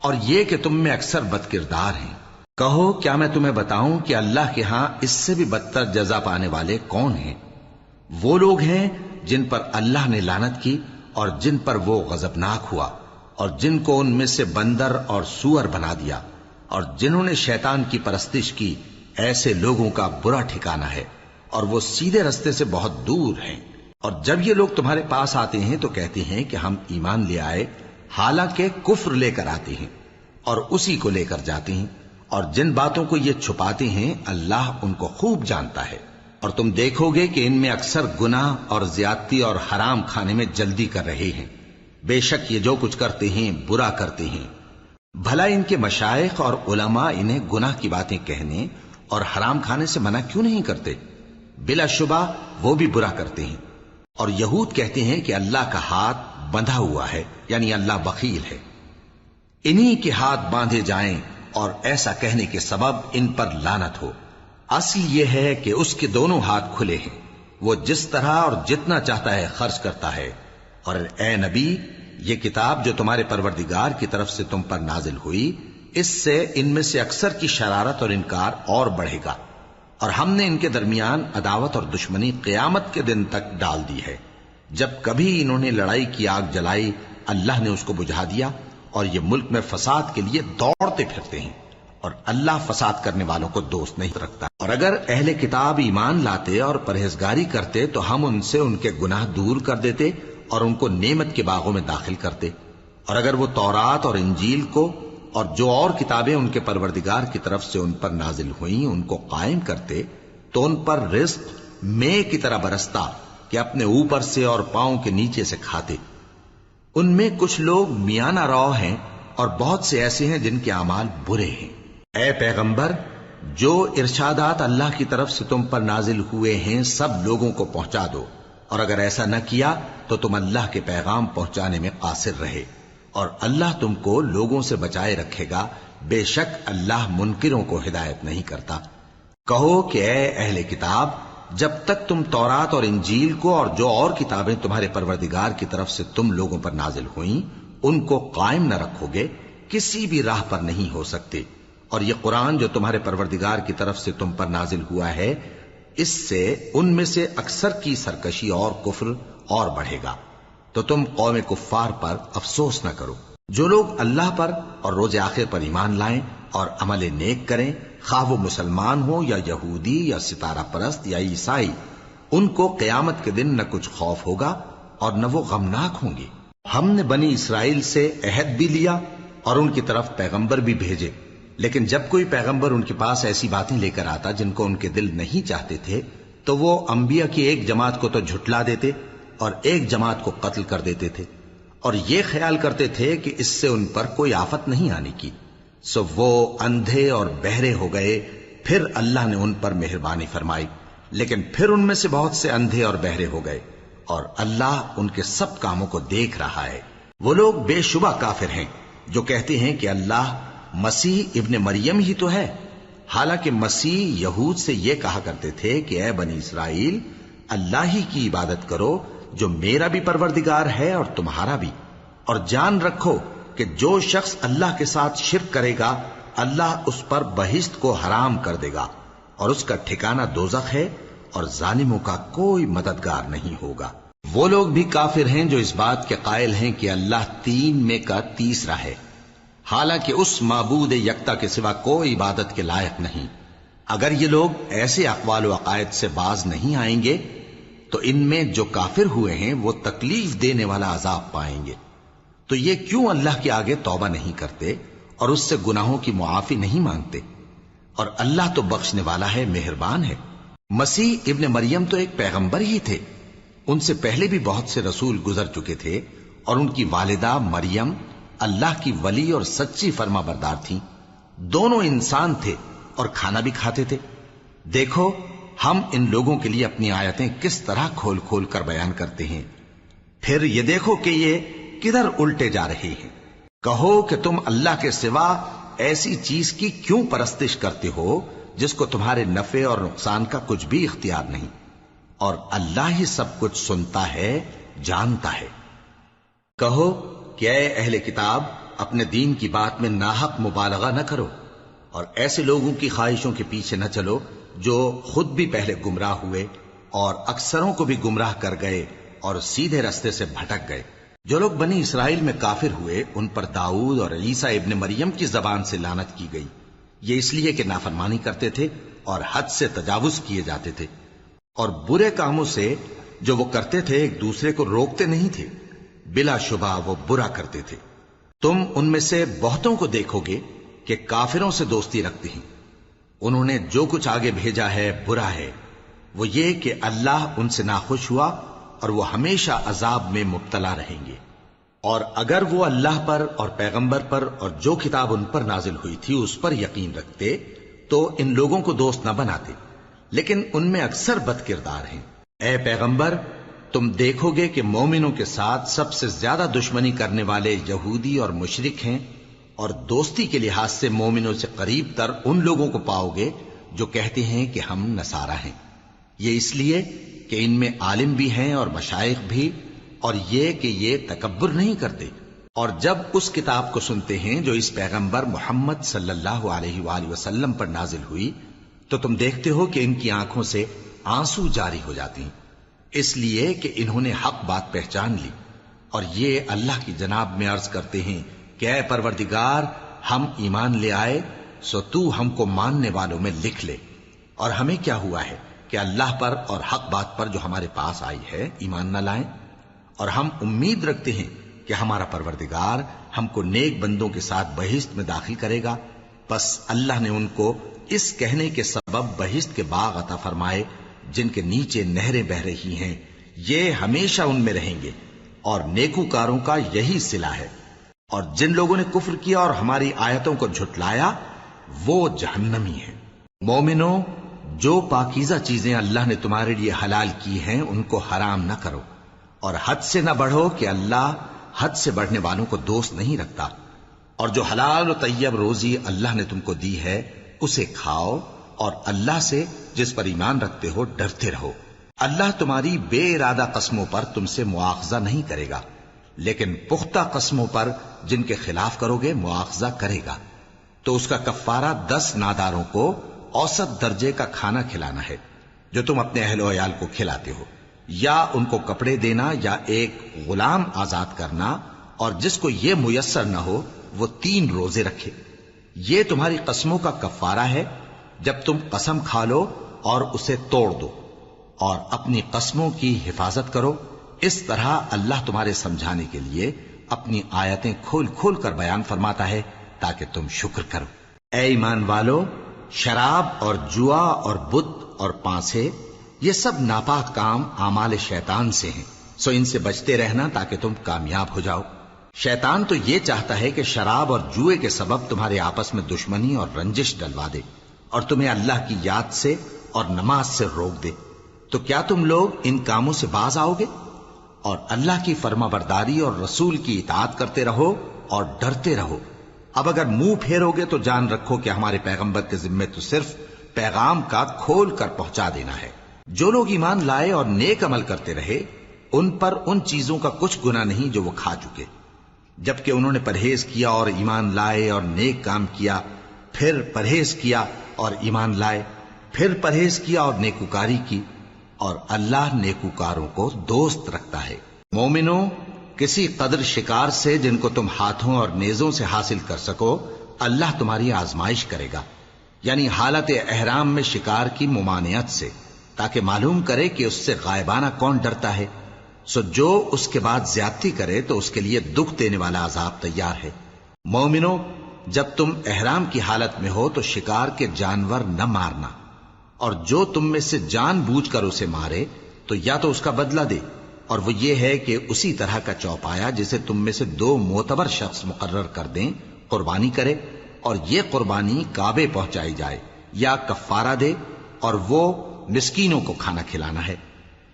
اور یہ کہ تم میں اکثر بد کردار ہیں۔ کہو کیا میں تمہیں بتاؤں کہ اللہ کے ہاں اس سے بھی بدتر جزا پانے والے کون ہیں؟ وہ لوگ ہیں جن پر اللہ نے لعنت کی اور جن پر وہ غضبناک ہوا، اور جن کو ان میں سے بندر اور سور بنا دیا، اور جنہوں نے شیطان کی پرستش کی ایسے لوگوں کا برا ٹھکانہ ہے، اور وہ سیدھے رستے سے بہت دور ہیں۔ اور جب یہ لوگ تمہارے پاس آتے ہیں تو کہتے ہیں کہ ہم ایمان لے آئے، حالانکہ کفر لے کر آتے ہیں اور اسی کو لے کر جاتے ہیں، اور جن باتوں کو یہ چھپاتے ہیں اللہ ان کو خوب جانتا ہے۔ اور تم دیکھو گے کہ ان میں اکثر گناہ اور زیادتی اور حرام کھانے میں جلدی کر رہے ہیں، بے شک یہ جو کچھ کرتے ہیں برا کرتے ہیں۔ بھلا ان کے مشائخ اور علماء انہیں گناہ کی باتیں کہنے اور حرام کھانے سے منع کیوں نہیں کرتے؟ بلا شبہ وہ بھی برا کرتے ہیں۔ اور یہود کہتے ہیں کہ اللہ کا ہاتھ بندھا ہوا ہے، یعنی اللہ بخیل ہے، انہی کے ہاتھ باندھے جائیں، اور ایسا کہنے کے سبب ان پر لعنت ہو۔ اصل یہ ہے کہ اس کے دونوں ہاتھ کھلے ہیں، وہ جس طرح اور جتنا چاہتا ہے خرچ کرتا ہے۔ اور اے نبی، یہ کتاب جو تمہارے پروردگار کی طرف سے تم پر نازل ہوئی، اس سے ان میں سے اکثر کی شرارت اور انکار اور بڑھے گا، اور ہم نے ان کے درمیان عداوت اور دشمنی قیامت کے دن تک ڈال دی ہے۔ جب کبھی انہوں نے لڑائی کی آگ جلائی، اللہ نے اس کو بجھا دیا، اور یہ ملک میں فساد کے لیے دوڑتے پھرتے ہیں، اور اللہ فساد کرنے والوں کو دوست نہیں رکھتا۔ اور اگر اہل کتاب ایمان لاتے اور پرہیزگاری کرتے تو ہم ان سے ان کے گناہ دور کر دیتے اور ان کو نعمت کے باغوں میں داخل کرتے۔ اور اگر وہ تورات اور انجیل کو اور جو اور کتابیں ان کے پروردگار کی طرف سے ان پر نازل ہوئیں ان کو قائم کرتے تو ان پر رزق مے کی طرح برستا کہ اپنے اوپر سے اور پاؤں کے نیچے سے کھاتے۔ ان میں کچھ لوگ میانہ رو ہیں اور بہت سے ایسے ہیں جن کے اعمال برے ہیں۔ اے پیغمبر، جو ارشادات اللہ کی طرف سے تم پر نازل ہوئے ہیں سب لوگوں کو پہنچا دو، اور اگر ایسا نہ کیا تو تم اللہ کے پیغام پہنچانے میں قاصر رہے، اور اللہ تم کو لوگوں سے بچائے رکھے گا، بے شک اللہ منکروں کو ہدایت نہیں کرتا۔ کہو کہ اے اہل کتاب، جب تک تم تورات اور انجیل کو اور جو اور کتابیں تمہارے پروردگار کی طرف سے تم لوگوں پر نازل ہوئیں ان کو قائم نہ رکھو گے، کسی بھی راہ پر نہیں ہو سکتے۔ اور یہ قرآن جو تمہارے پروردگار کی طرف سے تم پر نازل ہوا ہے، اس سے ان میں سے اکثر کی سرکشی اور کفر اور بڑھے گا، تو تم قوم کفار پر افسوس نہ کرو۔ جو لوگ اللہ پر اور روز آخر پر ایمان لائیں اور عمل نیک کریں، خواہ وہ مسلمان ہو یا یہودی یا ستارہ پرست یا عیسائی، ان کو قیامت کے دن نہ کچھ خوف ہوگا اور نہ وہ غمناک ہوں گے۔ ہم نے بنی اسرائیل سے عہد بھی لیا اور ان کی طرف پیغمبر بھی بھیجے، لیکن جب کوئی پیغمبر ان کے پاس ایسی باتیں لے کر آتا جن کو ان کے دل نہیں چاہتے تھے تو وہ انبیاء کی ایک جماعت کو تو جھٹلا دیتے اور ایک جماعت کو قتل کر دیتے تھے، اور یہ خیال کرتے تھے کہ اس سے ان پر کوئی آفت نہیں آنے کی، سو وہ اندھے اور بہرے ہو گئے۔ پھر اللہ نے ان پر مہربانی فرمائی، لیکن پھر ان میں سے بہت سے اندھے اور بہرے ہو گئے، اور اللہ ان کے سب کاموں کو دیکھ رہا ہے۔ وہ لوگ بے شبہ کافر ہیں جو کہتے ہیں کہ اللہ مسیح ابن مریم ہی تو ہے، حالانکہ مسیح یہود سے یہ کہا کرتے تھے کہ اے بنی اسرائیل، اللہ ہی کی عبادت کرو جو میرا بھی پروردگار ہے اور تمہارا بھی، اور جان رکھو کہ جو شخص اللہ کے ساتھ شرک کرے گا اللہ اس پر بہشت کو حرام کر دے گا، اور اس کا ٹھکانہ دوزخ ہے، اور ظالموں کا کوئی مددگار نہیں ہوگا۔ وہ لوگ بھی کافر ہیں جو اس بات کے قائل ہیں کہ اللہ تین میں کا تیسرا ہے، حالانکہ اس معبود یکتا کے سوا کوئی عبادت کے لائق نہیں۔ اگر یہ لوگ ایسے اقوال و عقائد سے باز نہیں آئیں گے تو ان میں جو کافر ہوئے ہیں وہ تکلیف دینے والا عذاب پائیں گے۔ تو یہ کیوں اللہ کے آگے توبہ نہیں کرتے اور اس سے گناہوں کی معافی نہیں مانگتے؟ اور اللہ تو بخشنے والا ہے، مہربان ہے۔ مسیح ابن مریم تو ایک پیغمبر ہی تھے، ان سے پہلے بھی بہت سے رسول گزر چکے تھے، اور ان کی والدہ مریم اللہ کی ولی اور سچی فرما بردار تھیں، دونوں انسان تھے اور کھانا بھی کھاتے تھے۔ دیکھو ہم ان لوگوں کے لیے اپنی آیتیں کس طرح کھول کھول کر بیان کرتے ہیں، پھر یہ دیکھو کہ یہ کدھر الٹے جا رہے ہیں۔ کہو کہ تم اللہ کے سوا ایسی چیز کی کیوں پرستش کرتے ہو جس کو تمہارے نفع اور نقصان کا کچھ بھی اختیار نہیں، اور اللہ ہی سب کچھ سنتا ہے، جانتا ہے۔ کہو کہ اے اہل کتاب، اپنے دین کی بات میں ناحق مبالغہ نہ کرو، اور ایسے لوگوں کی خواہشوں کے پیچھے نہ چلو جو خود بھی پہلے گمراہ ہوئے اور اکثروں کو بھی گمراہ کر گئے اور سیدھے رستے سے بھٹک گئے۔ جو لوگ بنی اسرائیل میں کافر ہوئے ان پر داؤد اور عیسیٰ ابن مریم کی زبان سے لعنت کی گئی، یہ اس لیے کہ نافرمانی کرتے تھے اور حد سے تجاوز کیے جاتے تھے، اور برے کاموں سے جو وہ کرتے تھے ایک دوسرے کو روکتے نہیں تھے، بلا شبہ وہ برا کرتے تھے۔ تم ان میں سے بہتوں کو دیکھو گے کہ کافروں سے دوستی رکھتے ہیں، انہوں نے جو کچھ آگے بھیجا ہے برا ہے، وہ یہ کہ اللہ ان سے ناخوش ہوا اور وہ ہمیشہ عذاب میں مبتلا رہیں گے۔ اور اگر وہ اللہ پر اور پیغمبر پر اور جو کتاب ان پر نازل ہوئی تھی اس پر یقین رکھتے تو ان لوگوں کو دوست نہ بناتے، لیکن ان میں اکثر بد کردار ہیں۔ اے پیغمبر، تم دیکھو گے کہ مومنوں کے ساتھ سب سے زیادہ دشمنی کرنے والے یہودی اور مشرک ہیں، اور دوستی کے لحاظ سے مومنوں سے قریب تر ان لوگوں کو پاؤ گے جو کہتے ہیں کہ ہم نصارہ ہیں۔ یہ اس لیے کہ ان میں عالم بھی ہیں اور مشائخ بھی، اور یہ کہ یہ تکبر نہیں کرتے۔ اور جب اس کتاب کو سنتے ہیں جو اس پیغمبر محمد صلی اللہ علیہ وآلہ وسلم پر نازل ہوئی تو تم دیکھتے ہو کہ ان کی آنکھوں سے آنسو جاری ہو جاتی ہیں، اس لیے کہ انہوں نے حق بات پہچان لی، اور یہ اللہ کی جناب میں عرض کرتے ہیں کہ اے پروردگار، ہم ایمان لے آئے سو تو ہم کو ماننے والوں میں لکھ لے۔ اور ہمیں کیا ہوا ہے کہ اللہ پر اور حق بات پر جو ہمارے پاس آئی ہے ایمان نہ لائیں، اور ہم امید رکھتے ہیں کہ ہمارا پروردگار ہم کو نیک بندوں کے ساتھ بہشت میں داخل کرے گا۔ بس اللہ نے ان کو اس کہنے کے سبب بہشت کے باغ عطا فرمائے جن کے نیچے نہریں بہ رہی ہیں، یہ ہمیشہ ان میں رہیں گے، اور نیکوکاروں کا یہی صلہ ہے۔ اور جن لوگوں نے کفر کیا اور ہماری آیتوں کو جھٹلایا وہ جہنمی ہیں۔ مومنوں، جو پاکیزہ چیزیں اللہ نے تمہارے لیے حلال کی ہیں ان کو حرام نہ کرو، اور حد سے نہ بڑھو کہ اللہ حد سے بڑھنے والوں کو دوست نہیں رکھتا۔ اور جو حلال و طیب روزی اللہ نے تم کو دی ہے اسے کھاؤ، اور اللہ سے جس پر ایمان رکھتے ہو ڈرتے رہو۔ اللہ تمہاری بے ارادہ قسموں پر تم سے مواخذہ نہیں کرے گا، لیکن پختہ قسموں پر جن کے خلاف کرو گے مواخذہ کرے گا۔ تو اس کا کفارہ 10 ناداروں کو اوسط درجے کا کھانا کھلانا ہے جو تم اپنے اہل و عیال کو کھلاتے ہو، یا ان کو کپڑے دینا یا ایک غلام آزاد کرنا، اور جس کو یہ میسر نہ ہو وہ 3 روزے رکھے۔ یہ تمہاری قسموں کا کفارہ ہے جب تم قسم کھا لو اور اسے توڑ دو، اور اپنی قسموں کی حفاظت کرو۔ اس طرح اللہ تمہارے سمجھانے کے لیے اپنی آیتیں کھول کھول کر بیان فرماتا ہے تاکہ تم شکر کرو۔ اے ایمان والو، شراب اور جوا اور بت اور پانسے یہ سب ناپاک کام اعمال شیطان سے ہیں، سو ان سے بچتے رہنا تاکہ تم کامیاب ہو جاؤ۔ شیطان تو یہ چاہتا ہے کہ شراب اور جوئے کے سبب تمہارے آپس میں دشمنی اور رنجش ڈلوا دے، اور تمہیں اللہ کی یاد سے اور نماز سے روک دے۔ تو کیا تم لوگ ان کاموں سے باز آؤ گے؟ اور اللہ کی فرما برداری اور رسول کی اطاعت کرتے رہو اور ڈرتے رہو۔ اب اگر منہ پھیرو گے تو جان رکھو کہ ہمارے پیغمبر کے ذمے تو صرف پیغام کا کھول کر پہنچا دینا ہے۔ جو لوگ ایمان لائے اور نیک عمل کرتے رہے ان پر ان چیزوں کا کچھ گناہ نہیں جو وہ کھا چکے، جبکہ انہوں نے پرہیز کیا اور ایمان لائے اور نیک کام کیا، پھر پرہیز کیا اور ایمان لائے، پھر پرہیز کیا اور نیکوکاری کی، اور اللہ نیکوکاروں کو دوست رکھتا ہے۔ مومنوں، کسی قدر شکار سے جن کو تم ہاتھوں اور نیزوں سے حاصل کر سکو اللہ تمہاری آزمائش کرے گا، یعنی حالت احرام میں شکار کی ممانعت سے، تاکہ معلوم کرے کہ اس سے غائبانہ کون ڈرتا ہے۔ سو جو اس کے بعد زیادتی کرے تو اس کے لیے دکھ دینے والا عذاب تیار ہے۔ مومنوں، جب تم احرام کی حالت میں ہو تو شکار کے جانور نہ مارنا، اور جو تم میں سے جان بوجھ کر اسے مارے تو یا تو اس کا بدلہ دے، اور وہ یہ ہے کہ اسی طرح کا چوپایا جسے تم میں سے 2 معتبر شخص مقرر کر دیں قربانی کرے، اور یہ قربانی کعبے پہنچائی جائے، یا کفارہ دے اور وہ مسکینوں کو کھانا کھلانا ہے،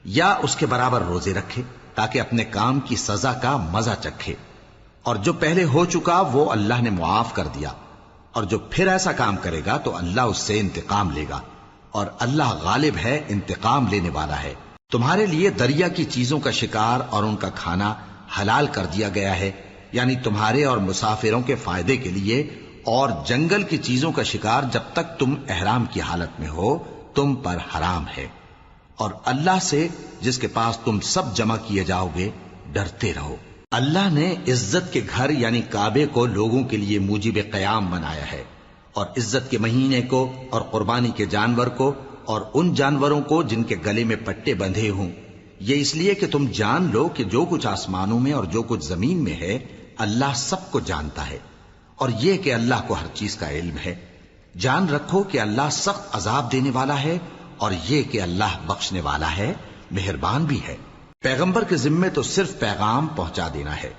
یا اس کے برابر روزے رکھے تاکہ اپنے کام کی سزا کا مزہ چکھے۔ اور جو پہلے ہو چکا وہ اللہ نے معاف کر دیا، اور جو پھر ایسا کام کرے گا تو اللہ اس سے انتقام لے گا، اور اللہ غالب ہے، انتقام لینے والا ہے۔ تمہارے لیے دریا کی چیزوں کا شکار اور ان کا کھانا حلال کر دیا گیا ہے، یعنی تمہارے اور مسافروں کے فائدے کے لیے، اور جنگل کی چیزوں کا شکار جب تک تم احرام کی حالت میں ہو تم پر حرام ہے۔ اور اللہ سے جس کے پاس تم سب جمع کیے جاؤ گے ڈرتے رہو۔ اللہ نے عزت کے گھر یعنی کعبے کو لوگوں کے لیے موجب قیام بنایا ہے، اور عزت کے مہینے کو اور قربانی کے جانور کو اور ان جانوروں کو جن کے گلے میں پٹے بندھے ہوں، یہ اس لیے کہ تم جان لو کہ جو کچھ آسمانوں میں اور جو کچھ زمین میں ہے اللہ سب کو جانتا ہے، اور یہ کہ اللہ کو ہر چیز کا علم ہے۔ جان رکھو کہ اللہ سخت عذاب دینے والا ہے، اور یہ کہ اللہ بخشنے والا ہے، مہربان بھی ہے۔ پیغمبر کے ذمے تو صرف پیغام پہنچا دینا ہے،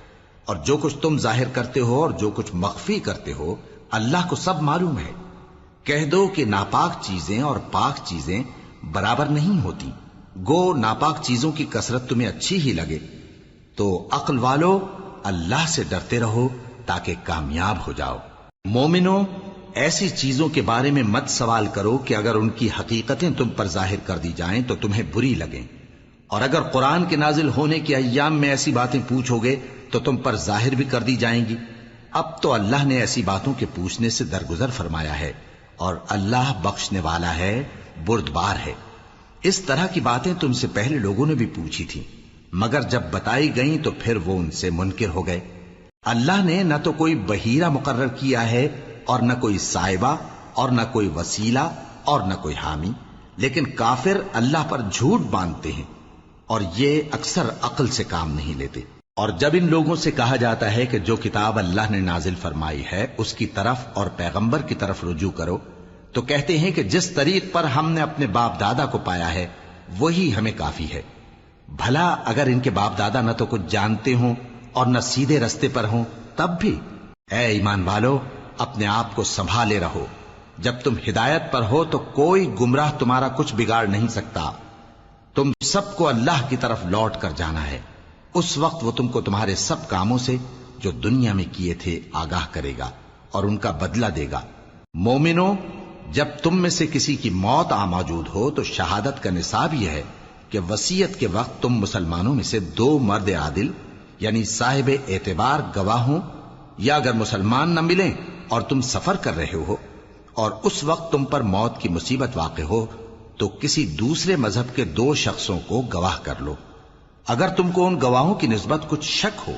اور جو کچھ تم ظاہر کرتے ہو اور جو کچھ مخفی کرتے ہو اللہ کو سب معلوم ہے۔ کہہ دو کہ ناپاک چیزیں اور پاک چیزیں برابر نہیں ہوتی، گو ناپاک چیزوں کی کثرت تمہیں اچھی ہی لگے، تو عقل والو اللہ سے ڈرتے رہو تاکہ کامیاب ہو جاؤ۔ مومنو، ایسی چیزوں کے بارے میں مت سوال کرو کہ اگر ان کی حقیقتیں تم پر ظاہر کر دی جائیں تو تمہیں بری لگیں، اور اگر قرآن کے نازل ہونے کے ایام میں ایسی باتیں پوچھو گے تو تم پر ظاہر بھی کر دی جائیں گی۔ اب تو اللہ نے ایسی باتوں کے پوچھنے سے درگزر فرمایا ہے، اور اللہ بخشنے والا ہے، بردبار ہے۔ اس طرح کی باتیں تم سے پہلے لوگوں نے بھی پوچھی تھی، مگر جب بتائی گئیں تو پھر وہ ان سے منکر ہو گئے۔ اللہ نے نہ تو کوئی بحیرہ مقرر کیا ہے اور نہ کوئی سائبہ اور نہ کوئی وسیلہ اور نہ کوئی حامی، لیکن کافر اللہ پر جھوٹ باندھتے ہیں اور یہ اکثر عقل سے کام نہیں لیتے۔ اور جب ان لوگوں سے کہا جاتا ہے کہ جو کتاب اللہ نے نازل فرمائی ہے اس کی طرف اور پیغمبر کی طرف رجوع کرو، تو کہتے ہیں کہ جس طریق پر ہم نے اپنے باپ دادا کو پایا ہے وہی ہمیں کافی ہے۔ بھلا اگر ان کے باپ دادا نہ تو کچھ جانتے ہوں اور نہ سیدھے رستے پر ہوں تب بھی؟ اے ایمان والو، اپنے آپ کو سنبھالے رہو، جب تم ہدایت پر ہو تو کوئی گمراہ تمہارا کچھ بگاڑ نہیں سکتا۔ تم سب کو اللہ کی طرف لوٹ کر جانا ہے، اس وقت وہ تم کو تمہارے سب کاموں سے جو دنیا میں کیے تھے آگاہ کرے گا اور ان کا بدلہ دے گا۔ مومنو، جب تم میں سے کسی کی موت آ موجود ہو تو شہادت کا نصاب یہ ہے کہ وصیت کے وقت تم مسلمانوں میں سے 2 مرد عادل یعنی صاحب اعتبار گواہ ہوں، یا اگر مسلمان نہ ملیں اور تم سفر کر رہے ہو اور اس وقت تم پر موت کی مصیبت واقع ہو تو کسی دوسرے مذہب کے 2 شخصوں کو گواہ کر لو۔ اگر تم کو ان گواہوں کی نسبت کچھ شک ہو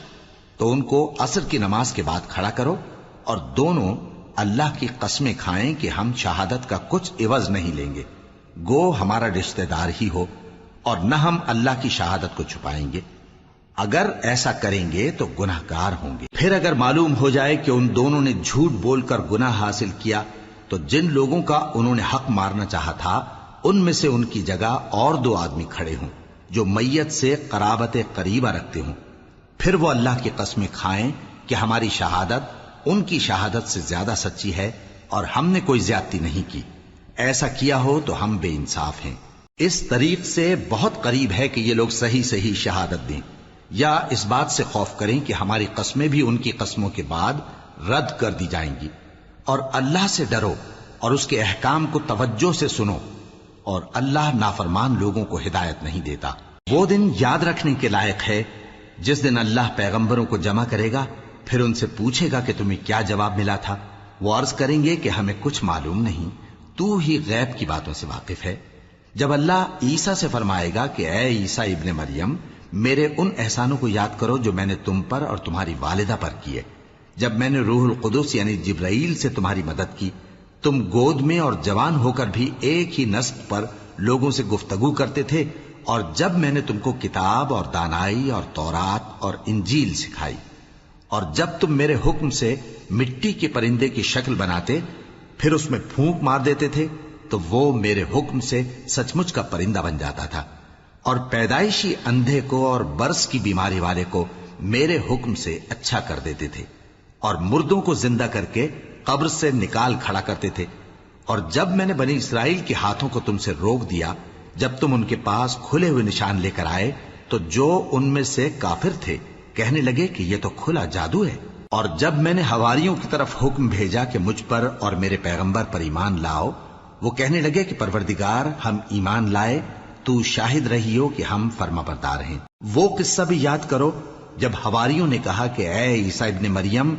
تو ان کو عصر کی نماز کے بعد کھڑا کرو، اور دونوں اللہ کی قسمیں کھائیں کہ ہم شہادت کا کچھ عوض نہیں لیں گے، گو ہمارا رشتہ دار ہی ہو، اور نہ ہم اللہ کی شہادت کو چھپائیں گے۔ اگر ایسا کریں گے تو گناہ گار ہوں گے۔ پھر اگر معلوم ہو جائے کہ ان دونوں نے جھوٹ بول کر گناہ حاصل کیا تو جن لوگوں کا انہوں نے حق مارنا چاہا تھا ان میں سے ان کی جگہ اور 2 آدمی کھڑے ہوں جو میت سے قرابت قریبہ رکھتے ہوں، پھر وہ اللہ کی قسمیں کھائیں کہ ہماری شہادت ان کی شہادت سے زیادہ سچی ہے اور ہم نے کوئی زیادتی نہیں کی۔ ایسا کیا ہو تو ہم بے انصاف ہیں۔ اس طریق سے بہت قریب ہے کہ یہ لوگ صحیح صحیح شہادت دیں، یا اس بات سے خوف کریں کہ ہماری قسمیں بھی ان کی قسموں کے بعد رد کر دی جائیں گی۔ اور اللہ سے ڈرو اور اس کے احکام کو توجہ سے سنو، اور اللہ نافرمان لوگوں کو ہدایت نہیں دیتا۔ وہ دن یاد رکھنے کے لائق ہے جس دن اللہ پیغمبروں کو جمع کرے گا، پھر ان سے پوچھے گا کہ تمہیں کیا جواب ملا تھا۔ وہ عرض کریں گے کہ ہمیں کچھ معلوم نہیں، تو ہی غیب کی باتوں سے واقف ہے۔ جب اللہ عیسیٰ سے فرمائے گا کہ اے عیسیٰ ابن مریم، میرے ان احسانوں کو یاد کرو جو میں نے تم پر اور تمہاری والدہ پر کیے، جب میں نے روح القدس یعنی جبرائیل سے تمہاری مدد کی، تم گود میں اور جوان ہو کر بھی ایک ہی نسق پر لوگوں سے گفتگو کرتے تھے، اور جب میں نے تم کو کتاب اور دانائی اور تورات اور انجیل سکھائی، اور جب تم میرے حکم سے مٹی کے پرندے کی شکل بناتے پھر اس میں پھونک مار دیتے تھے تو وہ میرے حکم سے سچ مچ کا پرندہ بن جاتا تھا، اور پیدائشی اندھے کو اور برس کی بیماری والے کو میرے حکم سے اچھا کر دیتے تھے، اور مردوں کو زندہ کر کے قبر سے نکال کھڑا کرتے تھے۔ اور جب میں نے بنی اسرائیل کے ہاتھوں کو تم سے روک دیا، جب تم ان کے پاس کھلے ہوئے نشان لے کر آئے تو جو ان میں سے کافر تھے کہنے لگے کہ یہ تو کھلا جادو ہے۔ اور جب میں نے حواریوں کی طرف حکم بھیجا کہ مجھ پر اور میرے پیغمبر پر ایمان لاؤ، وہ کہنے لگے کہ پروردگار، ہم ایمان لائے، تو شاہد رہی ہو کہ ہم فرما بردار ہیں۔ وہ قصہ بھی یاد کرو جب حواریوں نے کہا کہ اے عیسیٰ ابن مریم،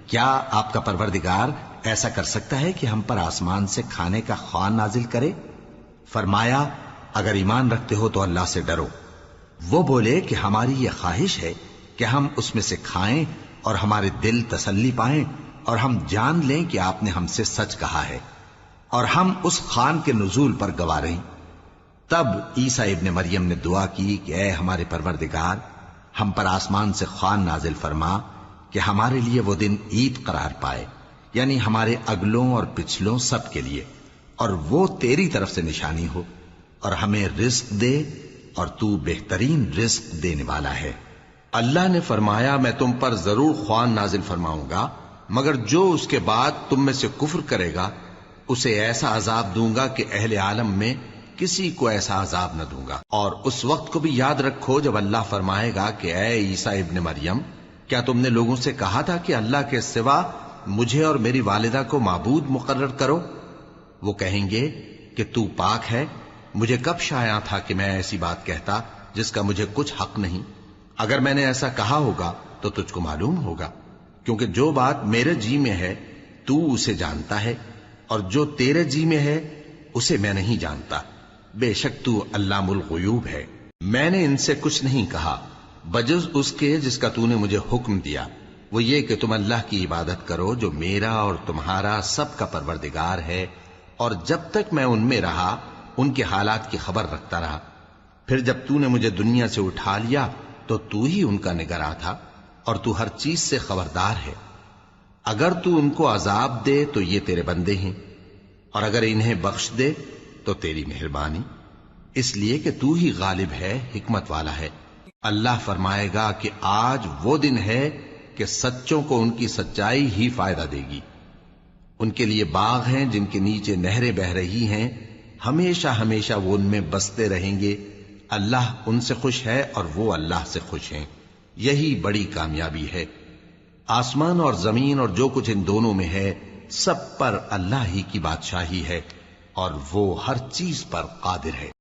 کیا آپ کا پروردگار ایسا کر سکتا ہے کہ ہم پر آسمان سے کھانے کا خوان نازل کرے؟ فرمایا، اگر ایمان رکھتے ہو تو اللہ سے ڈرو۔ وہ بولے کہ ہماری یہ خواہش ہے کہ ہم اس میں سے کھائیں اور ہمارے دل تسلی پائیں اور ہم جان لیں کہ آپ نے ہم سے سچ کہا ہے اور ہم اس خوان کے نزول پر گواہ رہیں۔ تب عیسیٰ ابن مریم نے دعا کی کہ اے ہمارے پروردگار، ہم پر آسمان سے خوان نازل فرما کہ ہمارے لیے وہ دن عید قرار پائے، یعنی ہمارے اگلوں اور پچھلوں سب کے لیے، اور وہ تیری طرف سے نشانی ہو، اور ہمیں رزق دے اور تو بہترین رزق دینے والا ہے۔ اللہ نے فرمایا میں تم پر ضرور خوان نازل فرماؤں گا، مگر جو اس کے بعد تم میں سے کفر کرے گا اسے ایسا عذاب دوں گا کہ اہل عالم میں کسی کو ایسا عذاب نہ دوں گا۔ اور اس وقت کو بھی یاد رکھو جب اللہ فرمائے گا کہ اے عیسیٰ ابن مریم، کیا تم نے لوگوں سے کہا تھا کہ اللہ کے سوا مجھے اور میری والدہ کو معبود مقرر کرو؟ وہ کہیں گے کہ تو پاک ہے، مجھے کب شایع تھا کہ میں ایسی بات کہتا جس کا مجھے کچھ حق نہیں۔ اگر میں نے ایسا کہا ہوگا تو تجھ کو معلوم ہوگا، کیونکہ جو بات میرے جی میں ہے تو اسے جانتا ہے، اور جو تیرے جی میں ہے اسے میں نہیں جانتا۔ بے شک تو علام الغیوب ہے۔ میں نے ان سے کچھ نہیں کہا بجز اس کے جس کا تو نے مجھے حکم دیا، وہ یہ کہ تم اللہ کی عبادت کرو جو میرا اور تمہارا سب کا پروردگار ہے، اور جب تک میں ان میں رہا ان کے حالات کی خبر رکھتا رہا۔ پھر جب تو نے مجھے دنیا سے اٹھا لیا تو تو ہی ان کا نگراں تھا، اور تو ہر چیز سے خبردار ہے۔ اگر تو ان کو عذاب دے تو یہ تیرے بندے ہیں، اور اگر انہیں بخش دے تو تیری مہربانی، اس لیے کہ تو ہی غالب ہے، حکمت والا ہے۔ اللہ فرمائے گا کہ آج وہ دن ہے کہ سچوں کو ان کی سچائی ہی فائدہ دے گی۔ ان کے لیے باغ ہیں جن کے نیچے نہریں بہ رہی ہیں، ہمیشہ ہمیشہ وہ ان میں بستے رہیں گے۔ اللہ ان سے خوش ہے اور وہ اللہ سے خوش ہیں، یہی بڑی کامیابی ہے۔ آسمان اور زمین اور جو کچھ ان دونوں میں ہے سب پر اللہ ہی کی بادشاہی ہے، اور وہ ہر چیز پر قادر ہے۔